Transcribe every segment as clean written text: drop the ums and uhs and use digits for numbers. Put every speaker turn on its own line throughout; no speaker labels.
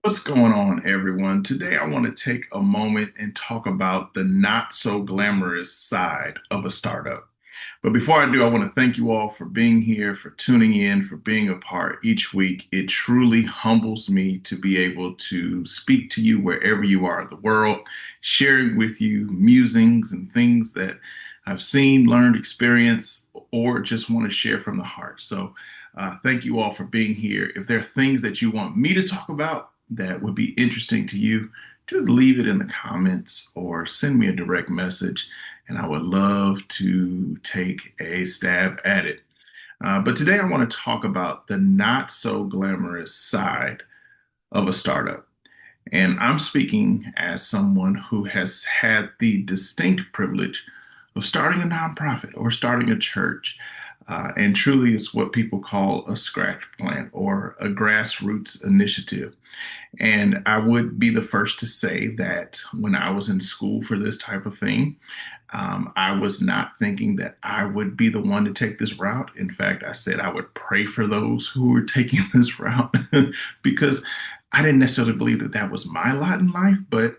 What's going on, everyone? Today, I want to take a moment and talk about the not so glamorous side of a startup. But before I do, I want to thank you all for being here, for tuning in, for being a part each week. It truly humbles me to be able to speak to you wherever you are in the world, sharing with you musings and things that I've seen, learned, experienced, or just want to share from the heart. Thank you all for being here. If there are things that you want me to talk about that would be interesting to you, just leave it in the comments or send me a direct message, and I would love to take a stab at it. But today I want to talk about the not so glamorous side of a startup. And I'm speaking as someone who has had the distinct privilege of starting a nonprofit or starting a church. And truly, it's what people call a scratch plant or a grassroots initiative. And I would be the first to say that when I was in school for this type of thing, I was not thinking that I would be the one to take this route. In fact, I said I would pray for those who were taking this route because I didn't necessarily believe that that was my lot in life, but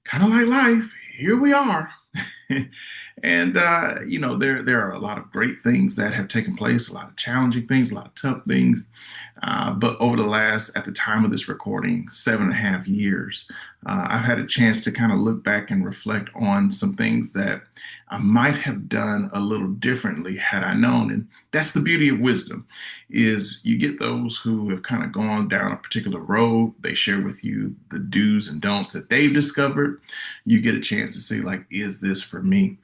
kind of like life, here we are. There are a lot of great things that have taken place, a lot of challenging things, a lot of tough things. But over the last, at the time of this recording, 7.5 years, I've had a chance to kind of look back and reflect on some things that I might have done a little differently had I known. And that's the beauty of wisdom, is you get those who have kind of gone down a particular road. They share with you the do's and don'ts that they've discovered. You get a chance to say, like, is this for me?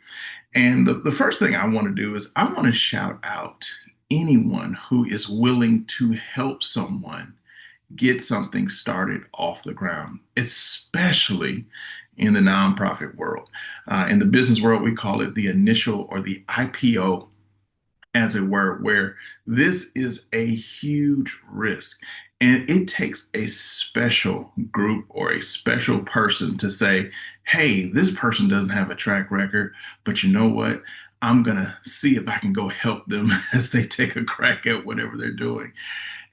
And the first thing I want to do is I want to shout out anyone who is willing to help someone get something started off the ground, especially in the nonprofit world. In the business world, we call it the initial or the IPO, as it were, where this is a huge risk. And it takes a special group or a special person to say, hey, this person doesn't have a track record, but you know what? I'm going to see if I can go help them as they take a crack at whatever they're doing.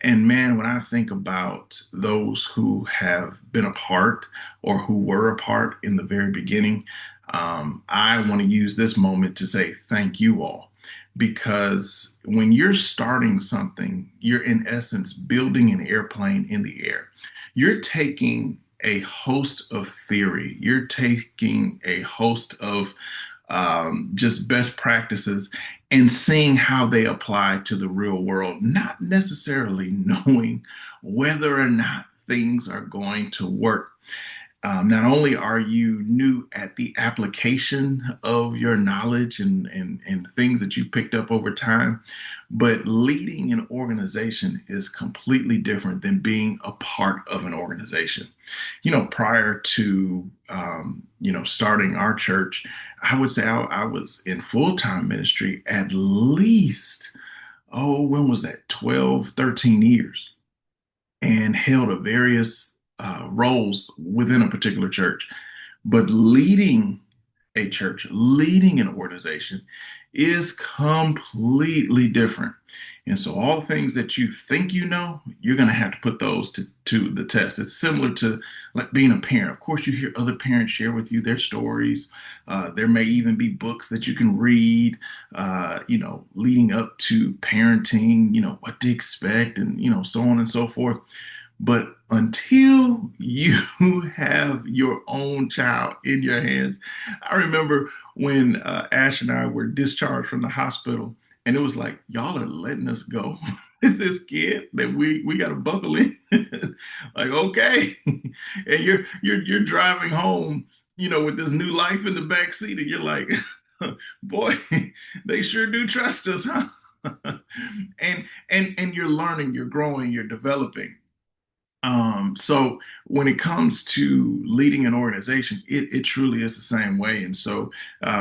And man, when I think about those who have been a part or who were a part in the very beginning, I want to use this moment to say thank you all. Because when you're starting something, you're in essence building an airplane in the air. You're taking a host of theory, you're taking a host of just best practices and seeing how they apply to the real world, not necessarily knowing whether or not things are going to work. Not only are you new at the application of your knowledge and things that you picked up over time, but leading an organization is completely different than being a part of an organization. Prior to starting our church, I would say I was in full-time ministry at least, oh, when was that? 12, 13 years, and held a various roles within a particular church. But leading a church, leading an organization is completely different. And so all the things that you think you know, you're going to have to put those to the test. It's similar to like being a parent. Of course, you hear other parents share with you their stories. There may even be books that you can read, leading up to parenting, what to expect and, so on and so forth. But until you have your own child in your hands, I remember when Ash and I were discharged from the hospital, and it was like, y'all are letting us go with this kid that we got to buckle in. Like, okay, and you're driving home, with this new life in the back seat, and you're like, boy, they sure do trust us, huh? And you're learning, you're growing, you're developing. So when it comes to leading an organization, it truly is the same way. And so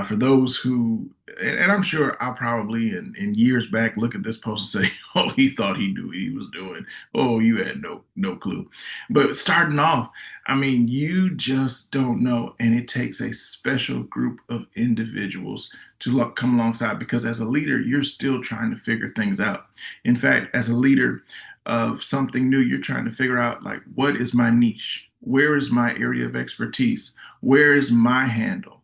for those who, and I'm sure I'll probably in years back look at this post and say, oh, he thought he knew what he was doing. Oh, you had no clue. But starting off, I mean, you just don't know. And it takes a special group of individuals to come alongside because as a leader, you're still trying to figure things out. In fact, as a leader, of something new, you're trying to figure out, like, what is my niche? Where is my area of expertise? Where is my handle?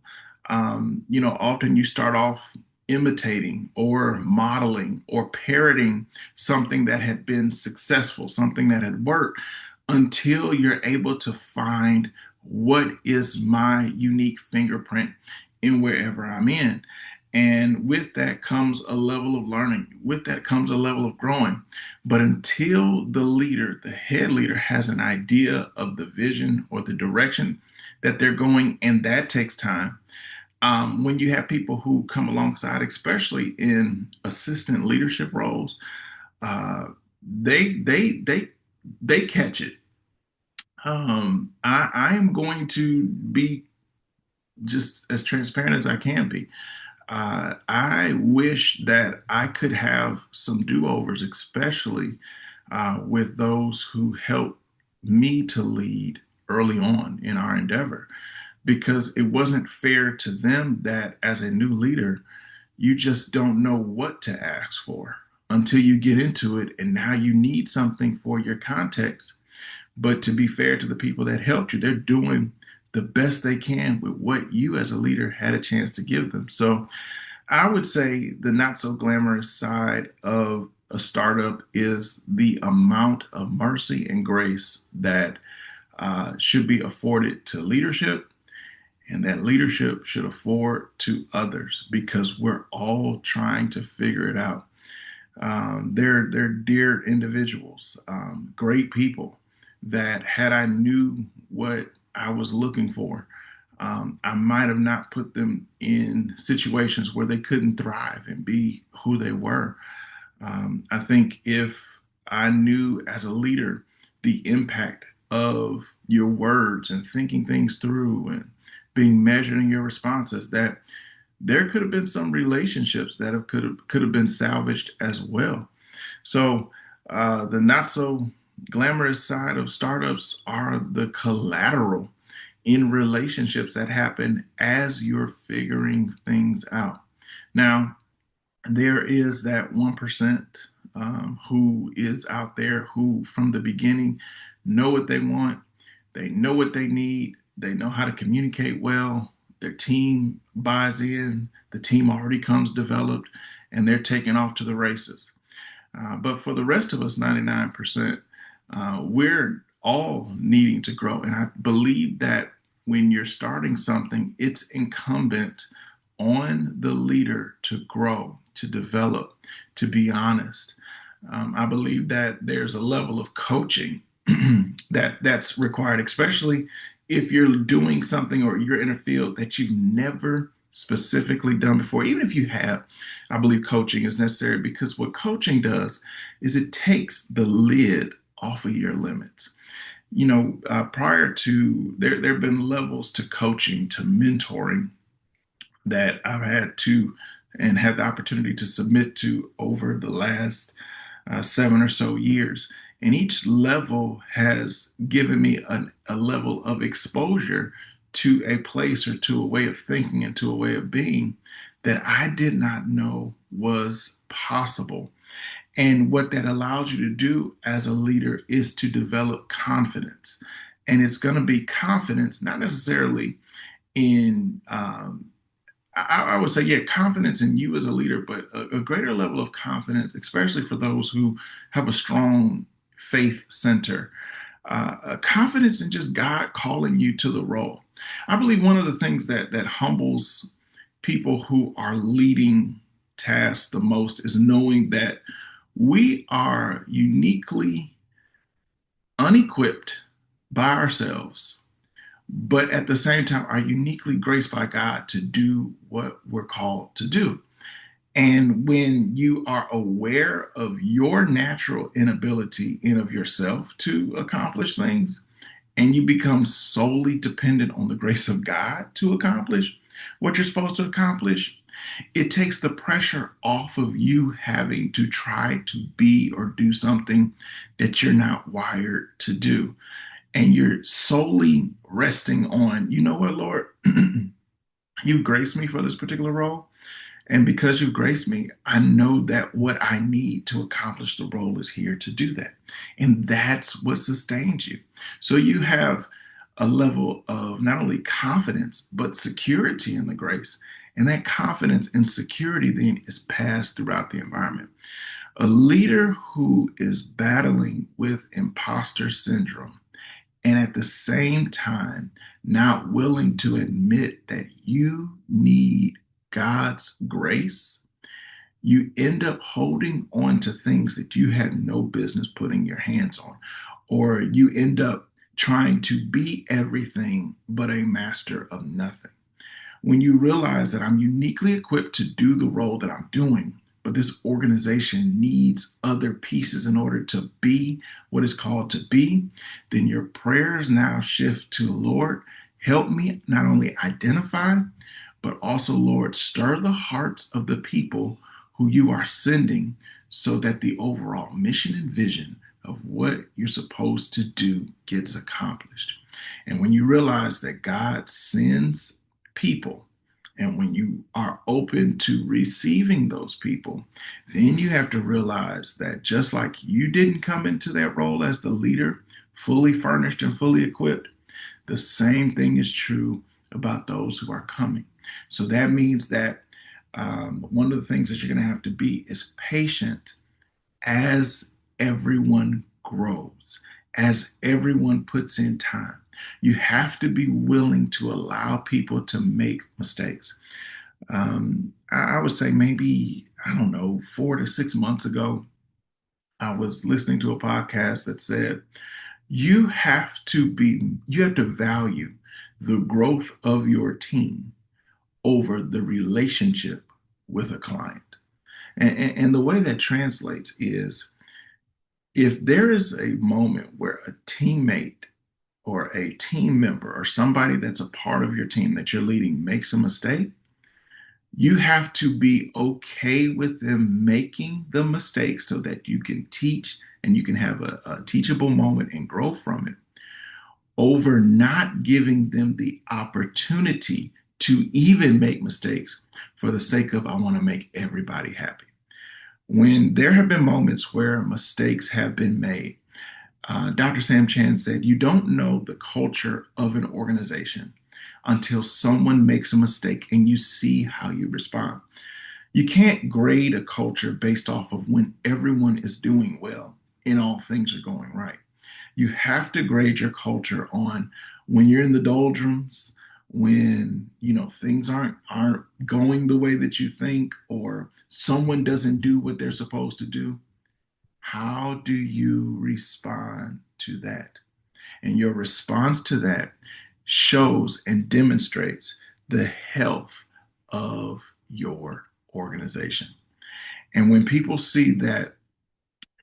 Often you start off imitating or modeling or parroting something that had been successful, something that had worked, until you're able to find what is my unique fingerprint in wherever I'm in. And with that comes a level of learning. With that comes a level of growing. But until the leader, the head leader, has an idea of the vision or the direction that they're going, and that takes time. When you have people who come alongside, especially in assistant leadership roles, uh, they catch it. I am going to be just as transparent as I can be. I wish that I could have some do-overs, especially with those who helped me to lead early on in our endeavor, because it wasn't fair to them that as a new leader, you just don't know what to ask for until you get into it. And now you need something for your context. But to be fair to the people that helped you, they're doing the best they can with what you as a leader had a chance to give them. So I would say the not so glamorous side of a startup is the amount of mercy and grace that should be afforded to leadership, and that leadership should afford to others, because we're all trying to figure it out. They're dear individuals, great people that, had I knew what I was looking for, I might have not put them in situations where they couldn't thrive and be who they were. I think if I knew as a leader the impact of your words and thinking things through and being measured in your responses, that there could have been some relationships that could have been salvaged as well. So the not so glamorous side of startups are the collateral in relationships that happen as you're figuring things out. Now, there is that 1% who is out there who, from the beginning, know what they want, they know what they need, they know how to communicate well, their team buys in, the team already comes developed, and they're taking off to the races. But for the rest of us, 99%, we're all needing to grow. And I believe that when you're starting something, it's incumbent on the leader to grow, to develop, to be honest. I believe that there's a level of coaching that's required, especially if you're doing something or you're in a field that you've never specifically done before. Even if you have, I believe coaching is necessary, because what coaching does is it takes the lid off of your limits. Prior to there have been levels to coaching, to mentoring, that I've had to and had the opportunity to submit to over the last 7 or so years. And each level has given me a level of exposure to a place or to a way of thinking and to a way of being that I did not know was possible. And what that allows you to do as a leader is to develop confidence. And it's going to be confidence, not necessarily in I would say, yeah, confidence in you as a leader, but a greater level of confidence, especially for those who have a strong faith center, a confidence in just God calling you to the role. I believe one of the things that humbles people who are leading tasks the most is knowing that we are uniquely unequipped by ourselves, but at the same time are uniquely graced by God to do what we're called to do. And when you are aware of your natural inability in of yourself to accomplish things, and you become solely dependent on the grace of God to accomplish what you're supposed to accomplish, it takes the pressure off of you having to try to be or do something that you're not wired to do. And you're solely resting on, you know what, Lord, you graced me for this particular role. And because you've graced me, I know that what I need to accomplish the role is here to do that. And that's what sustains you. So you have a level of not only confidence, but security in the grace. And that confidence and security then is passed throughout the environment. A leader who is battling with imposter syndrome and at the same time not willing to admit that you need God's grace, you end up holding on to things that you had no business putting your hands on, or you end up trying to be everything but a master of nothing. When you realize that I'm uniquely equipped to do the role that I'm doing, but this organization needs other pieces in order to be what is called to be, then your prayers now shift to, Lord, help me not only identify, but also, Lord, stir the hearts of the people who you are sending so that the overall mission and vision of what you're supposed to do gets accomplished. And when you realize that God sends people, and when you are open to receiving those people, then you have to realize that just like you didn't come into that role as the leader, fully furnished and fully equipped, the same thing is true about those who are coming. So that means that one of the things that you're going to have to be is patient as everyone grows, as everyone puts in time. You have to be willing to allow people to make mistakes. I would say maybe, I don't know, 4 to 6 months ago, I was listening to a podcast that said, you have to value the growth of your team over the relationship with a client. And the way that translates is if there is a moment where a teammate or a team member or somebody that's a part of your team that you're leading makes a mistake, you have to be okay with them making the mistake so that you can teach and you can have a teachable moment and grow from it over not giving them the opportunity to even make mistakes for the sake of, I want to make everybody happy. When there have been moments where mistakes have been made, Dr. Sam Chan said, you don't know the culture of an organization until someone makes a mistake and you see how you respond. You can't grade a culture based off of when everyone is doing well and all things are going right. You have to grade your culture on when you're in the doldrums, when things aren't going the way that you think, or someone doesn't do what they're supposed to do. How do you respond to that? And your response to that shows and demonstrates the health of your organization. And when people see that,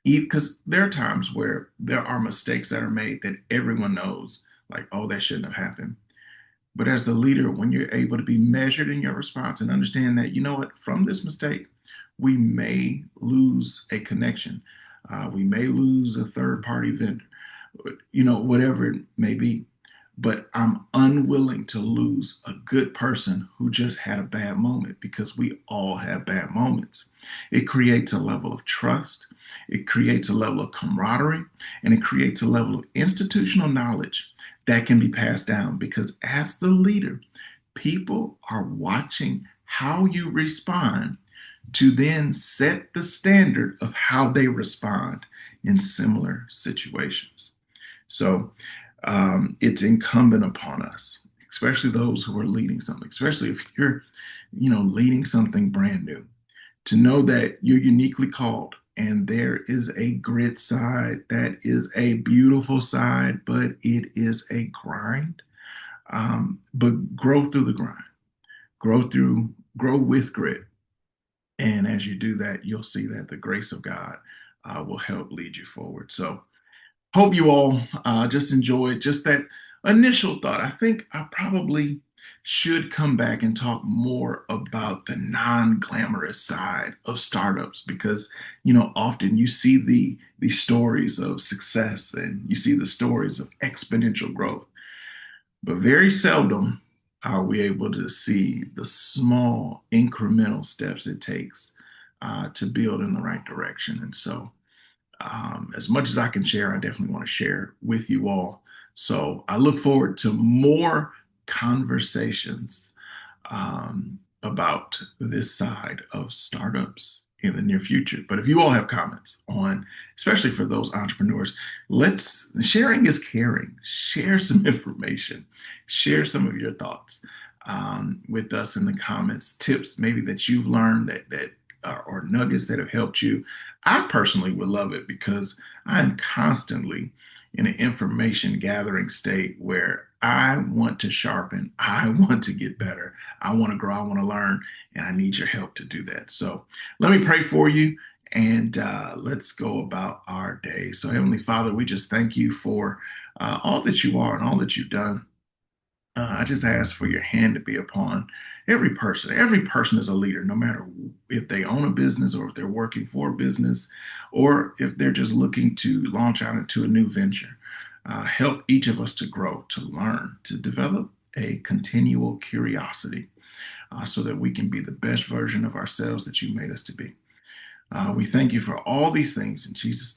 because there are times where there are mistakes that are made that everyone knows, like, oh, that shouldn't have happened. But as the leader, when you're able to be measured in your response and understand that, you know what, from this mistake, we may lose a connection. We may lose a third party vendor, whatever it may be. But I'm unwilling to lose a good person who just had a bad moment because we all have bad moments. It creates a level of trust, it creates a level of camaraderie, and it creates a level of institutional knowledge that can be passed down because as the leader, people are watching how you respond to then set the standard of how they respond in similar situations. So it's incumbent upon us, especially those who are leading something, especially if you're, leading something brand new, to know that you're uniquely called and there is a grit side that is a beautiful side, but it is a grind. But grow through the grind, grow with grit. And as you do that, you'll see that the grace of God will help lead you forward. So, hope you all just enjoyed just that initial thought. I think I probably should come back and talk more about the non-glamorous side of startups because often you see the stories of success and you see the stories of exponential growth, but very seldom are we able to see the small incremental steps it takes to build in the right direction. And so, as much as I can share, I definitely want to share with you all. So I look forward to more conversations about this side of startups in the near future. But if you all have comments on, especially for those entrepreneurs, let's sharing is caring. Share some information, share some of your thoughts with us in the comments. Tips maybe that you've learned that or nuggets that have helped you. I personally would love it because I'm constantly in an information gathering state where I want to sharpen, I want to get better. I want to grow, I want to learn, and I need your help to do that. So let me pray for you and let's go about our day. So, Heavenly Father, we just thank you for all that you are and all that you've done. I just ask for your hand to be upon every person. Every person is a leader, no matter if they own a business or if they're working for a business or if they're just looking to launch out into a new venture. Help each of us to grow, to learn, to develop a continual curiosity so that we can be the best version of ourselves that you made us to be. We thank you for all these things in Jesus' name.